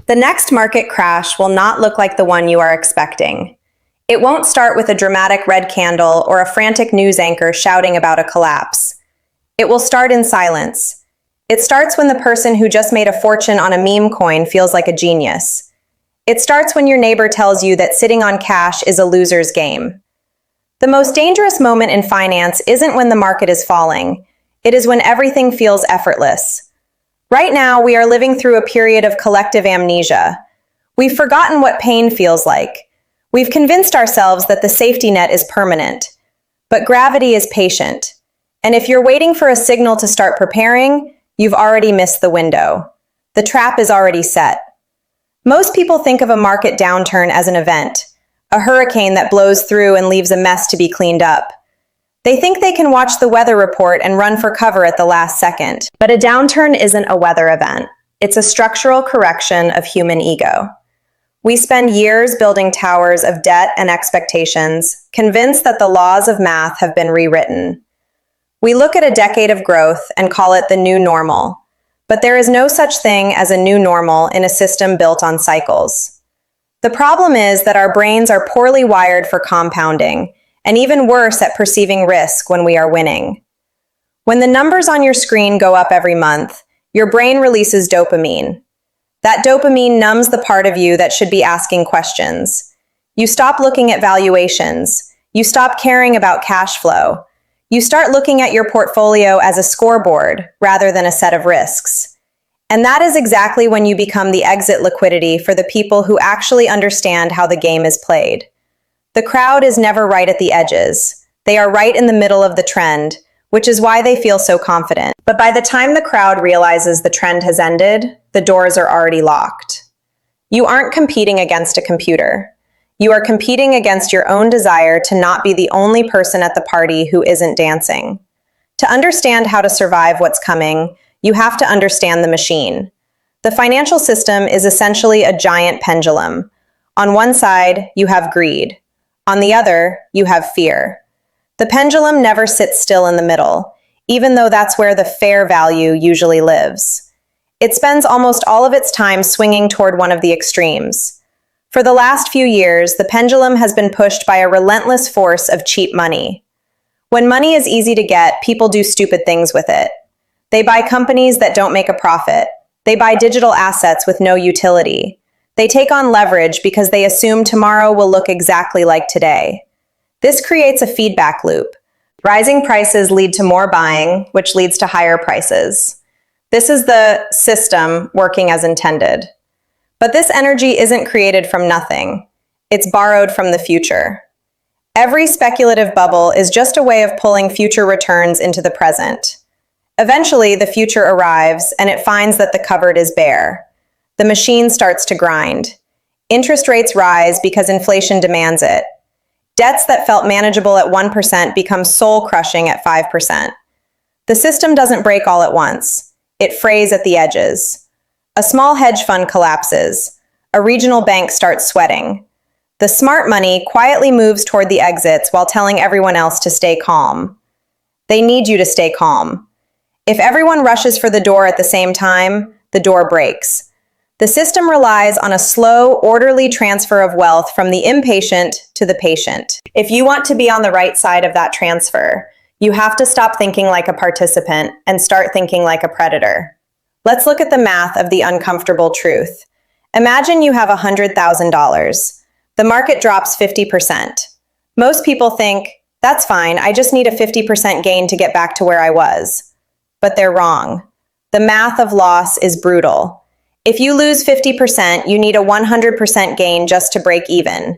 The next market crash will not look like the one you are expecting. It won't start with a dramatic red candle or a frantic news anchor shouting about a collapse. It will start in silence. It starts when the person who just made a fortune on a meme coin feels like a genius. It starts when your neighbor tells you that sitting on cash is a loser's game. The most dangerous moment in finance isn't when the market is falling. It is when everything feels effortless. Right now, we are living through a period of collective amnesia. We've forgotten what pain feels like. We've convinced ourselves that the safety net is permanent. But gravity is patient. And if you're waiting for a signal to start preparing, you've already missed the window. The trap is already set. Most people think of a market downturn as an event, a hurricane that blows through and leaves a mess to be cleaned up. They think they can watch the weather report and run for cover at the last second. But a downturn isn't a weather event. It's a structural correction of human ego. We spend years building towers of debt and expectations, convinced that the laws of math have been rewritten. We look at a decade of growth and call it the new normal. But there is no such thing as a new normal in a system built on cycles. The problem is that our brains are poorly wired for compounding, and even worse at perceiving risk when we are winning. When the numbers on your screen go up every month, your brain releases dopamine. That dopamine numbs the part of you that should be asking questions. You stop looking at valuations. You stop caring about cash flow. You start looking at your portfolio as a scoreboard rather than a set of risks. And that is exactly when you become the exit liquidity for the people who actually understand how the game is played. The crowd is never right at the edges. They are right in the middle of the trend, which is why they feel so confident. But by the time the crowd realizes the trend has ended, the doors are already locked. You aren't competing against a computer. You are competing against your own desire to not be the only person at the party who isn't dancing. To understand how to survive what's coming, you have to understand the machine. The financial system is essentially a giant pendulum. On one side, you have greed. On the other, you have fear. The pendulum never sits still in the middle, even though that's where the fair value usually lives. It spends almost all of its time swinging toward one of the extremes. For the last few years, the pendulum has been pushed by a relentless force of cheap money. When money is easy to get, people do stupid things with it. They buy companies that don't make a profit. They buy digital assets with no utility. They take on leverage because they assume tomorrow will look exactly like today. This creates a feedback loop. Rising prices lead to more buying, which leads to higher prices. This is the system working as intended. But this energy isn't created from nothing. It's borrowed from the future. Every speculative bubble is just a way of pulling future returns into the present. Eventually, the future arrives and it finds that the cupboard is bare. The machine starts to grind. Interest rates rise because inflation demands it. Debts that felt manageable at 1% become soul-crushing at 5%. The system doesn't break all at once. It frays at the edges. A small hedge fund collapses. A regional bank starts sweating. The smart money quietly moves toward the exits while telling everyone else to stay calm. They need you to stay calm. If everyone rushes for the door at the same time, the door breaks. The system relies on a slow, orderly transfer of wealth from the impatient to the patient. If you want to be on the right side of that transfer, you have to stop thinking like a participant and start thinking like a predator. Let's look at the math of the uncomfortable truth. Imagine you have $100,000. The market drops 50%. Most people think, that's fine, I just need a 50% gain to get back to where I was. But they're wrong. The math of loss is brutal. If you lose 50%, you need a 100% gain just to break even.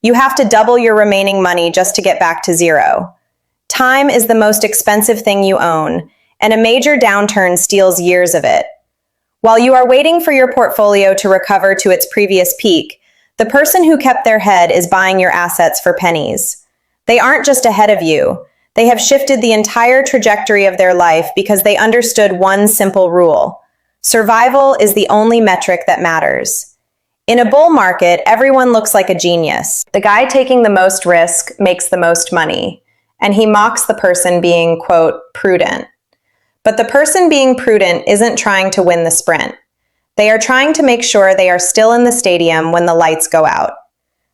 You have to double your remaining money just to get back to zero. Time is the most expensive thing you own, and a major downturn steals years of it. While you are waiting for your portfolio to recover to its previous peak, the person who kept their head is buying your assets for pennies. They aren't just ahead of you. They have shifted the entire trajectory of their life because they understood one simple rule. Survival is the only metric that matters. In a bull market, everyone looks like a genius. The guy taking the most risk makes the most money, and he mocks the person being, quote, prudent. But the person being prudent isn't trying to win the sprint. They are trying to make sure they are still in the stadium when the lights go out.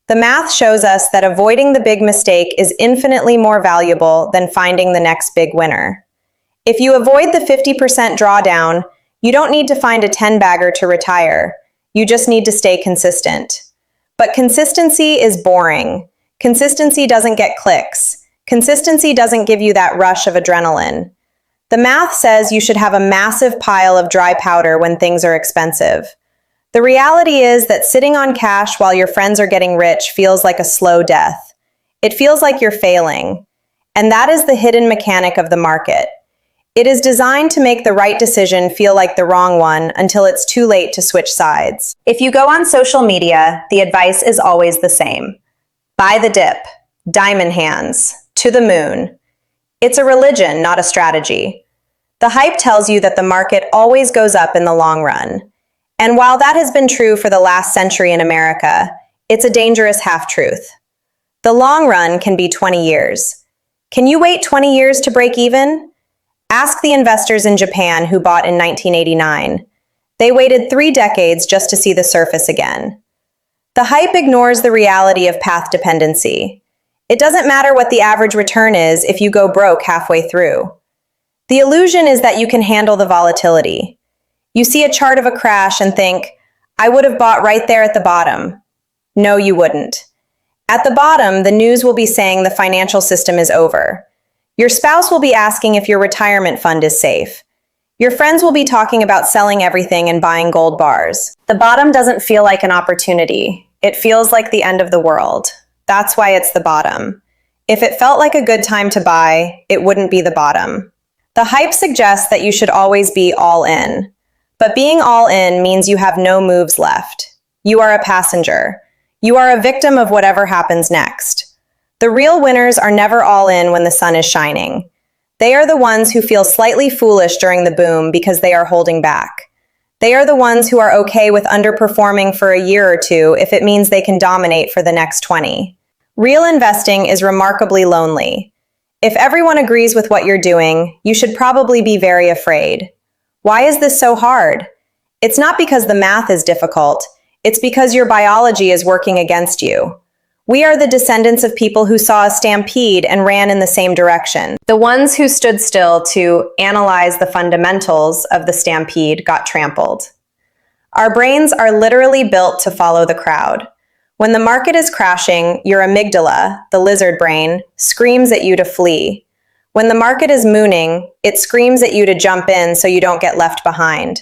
The math shows us that avoiding the big mistake is infinitely more valuable than finding the next big winner. If you avoid the 50% drawdown, you don't need to find a 10-bagger to retire. You just need to stay consistent. But consistency is boring. Consistency doesn't get clicks. Consistency doesn't give you that rush of adrenaline. The math says you should have a massive pile of dry powder when things are expensive. The reality is that sitting on cash while your friends are getting rich feels like a slow death. It feels like you're failing. And that is the hidden mechanic of the market. It is designed to make the right decision feel like the wrong one until it's too late to switch sides. If you go on social media, the advice is always the same. Buy the dip, diamond hands, to the moon. It's a religion, not a strategy. The hype tells you that the market always goes up in the long run. And while that has been true for the last century in America, it's a dangerous half-truth. The long run can be 20 years. Can you wait 20 years to break even? Ask the investors in Japan who bought in 1989. They waited 3 decades just to see the surface again. The hype ignores the reality of path dependency. It doesn't matter what the average return is if you go broke halfway through. The illusion is that you can handle the volatility. You see a chart of a crash and think, I would have bought right there at the bottom. No, you wouldn't. At the bottom, the news will be saying the financial system is over. Your spouse will be asking if your retirement fund is safe. Your friends will be talking about selling everything and buying gold bars. The bottom doesn't feel like an opportunity. It feels like the end of the world. That's why it's the bottom. If it felt like a good time to buy, it wouldn't be the bottom. The hype suggests that you should always be all in. But being all in means you have no moves left. You are a passenger. You are a victim of whatever happens next. The real winners are never all in when the sun is shining. They are the ones who feel slightly foolish during the boom because they are holding back. They are the ones who are okay with underperforming for a year or two if it means they can dominate for the next 20. Real investing is remarkably lonely. If everyone agrees with what you're doing, you should probably be very afraid. Why is this so hard? It's not because the math is difficult. It's because your biology is working against you. We are the descendants of people who saw a stampede and ran in the same direction. The ones who stood still to analyze the fundamentals of the stampede got trampled. Our brains are literally built to follow the crowd. When the market is crashing, your amygdala, the lizard brain, screams at you to flee. When the market is mooning, it screams at you to jump in so you don't get left behind.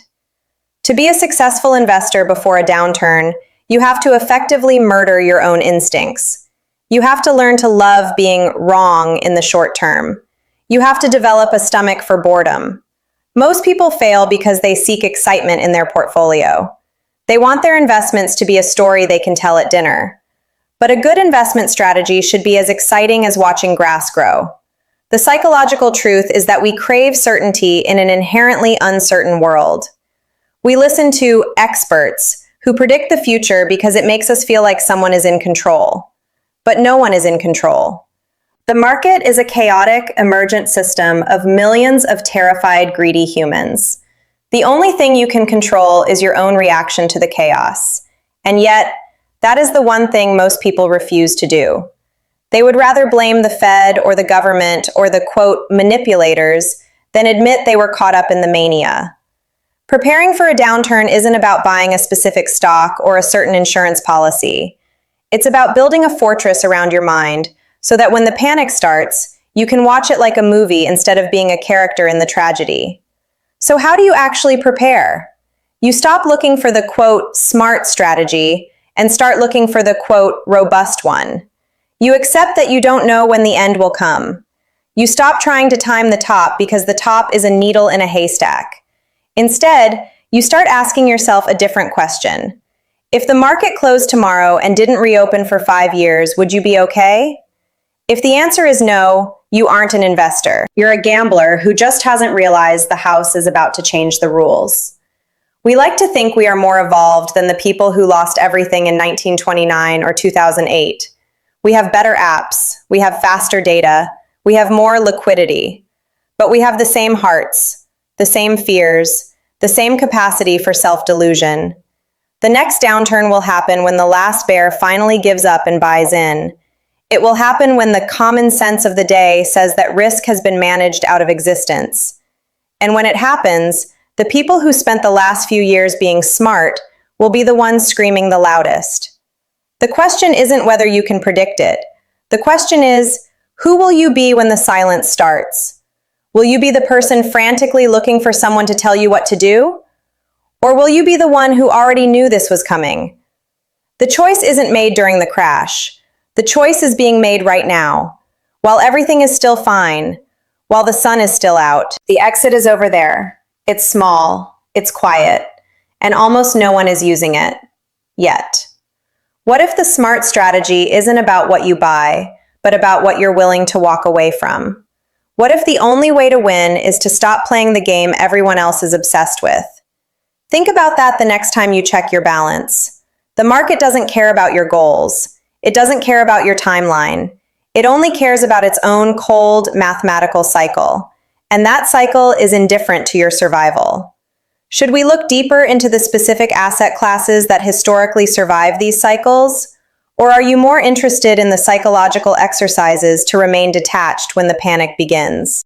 To be a successful investor before a downturn, you have to effectively murder your own instincts. You have to learn to love being wrong in the short term. You have to develop a stomach for boredom. Most people fail because they seek excitement in their portfolio. They want their investments to be a story they can tell at dinner. But a good investment strategy should be as exciting as watching grass grow. The psychological truth is that we crave certainty in an inherently uncertain world. We listen to experts who predict the future because it makes us feel like someone is in control. But no one is in control. The market is a chaotic, emergent system of millions of terrified, greedy humans. The only thing you can control is your own reaction to the chaos. And yet, that is the one thing most people refuse to do. They would rather blame the Fed or the government or the, quote, manipulators than admit they were caught up in the mania. Preparing for a downturn isn't about buying a specific stock or a certain insurance policy. It's about building a fortress around your mind so that when the panic starts, you can watch it like a movie instead of being a character in the tragedy. So how do you actually prepare? You stop looking for the, quote, smart strategy and start looking for the, quote, robust one. You accept that you don't know when the end will come. You stop trying to time the top because the top is a needle in a haystack. Instead, you start asking yourself a different question. If the market closed tomorrow and didn't reopen for 5 years, would you be okay? If the answer is no, you aren't an investor. You're a gambler who just hasn't realized the house is about to change the rules. We like to think we are more evolved than the people who lost everything in 1929 or 2008. We have better apps, we have faster data, we have more liquidity, but we have the same hearts, the same fears, the same capacity for self-delusion. The next downturn will happen when the last bear finally gives up and buys in. It will happen when the common sense of the day says that risk has been managed out of existence. And when it happens, the people who spent the last few years being smart will be the ones screaming the loudest. The question isn't whether you can predict it. The question is, who will you be when the silence starts? Will you be the person frantically looking for someone to tell you what to do? Or will you be the one who already knew this was coming? The choice isn't made during the crash. The choice is being made right now. While everything is still fine, while the sun is still out, the exit is over there. It's small, it's quiet, and almost no one is using it. Yet. What if the smart strategy isn't about what you buy, but about what you're willing to walk away from? What if the only way to win is to stop playing the game everyone else is obsessed with? Think about that the next time you check your balance. The market doesn't care about your goals. It doesn't care about your timeline. It only cares about its own cold, mathematical cycle. And that cycle is indifferent to your survival. Should we look deeper into the specific asset classes that historically survive these cycles? Or are you more interested in the psychological exercises to remain detached when the panic begins?